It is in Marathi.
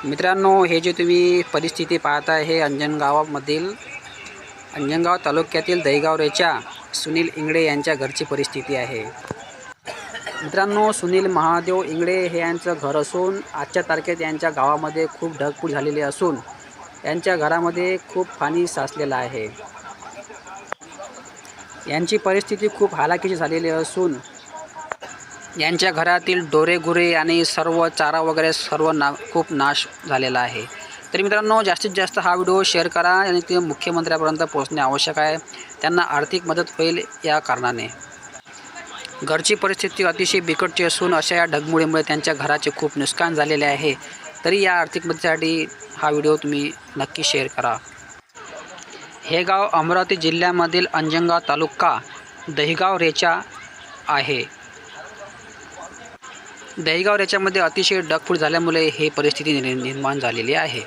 मित्रांनो, हे जे तुम्ही परिस्थिती पाहता हे अंजनगाव तालुक्यातील दहिगाव रेचा सुनील इंगळे यांच्या घरची परिस्थिती आहे। मित्रांनो, सुनील महादेव इंगळे हे यांचं घर असून आजच्या तारखेत यांच्या गावामध्ये खूप ढगफूळ झालेली असून यांच्या घरामध्ये खूप पाणी साचलेलं आहे। यांची परिस्थिती खूप हालाकीची झालेली असून यांच्या घरातील डोरेगुरे आणि सर्व चारा वगैरे खूप नाश झालेला आहे। तर मित्रांनो, जास्तीत जास्त हा व्हिडिओ शेअर करा आणि ते मुख्यमंत्र्यांपर्यंत पोहोचणे आवश्यक आहे। त्यांना आर्थिक मदत होईल या कारणाने। घरची परिस्थिती अतिशय बिकटची असून अशा या ढगमुळीमुळे त्यांच्या घराचे खूप नुकसान झालेले आहे। तरी या आर्थिक मदतीसाठी हा व्हिडिओ तुम्ही नक्की शेअर करा। हे गाव अमरावती जिल्ह्यामधील अंजनगाव तालुका दहिगाव रेचा आहे। दहिगाव रेच्यामध्ये अतिशय ढगफूळ झाल्यामुळे ही परिस्थिती निर्माण झालेली आहे।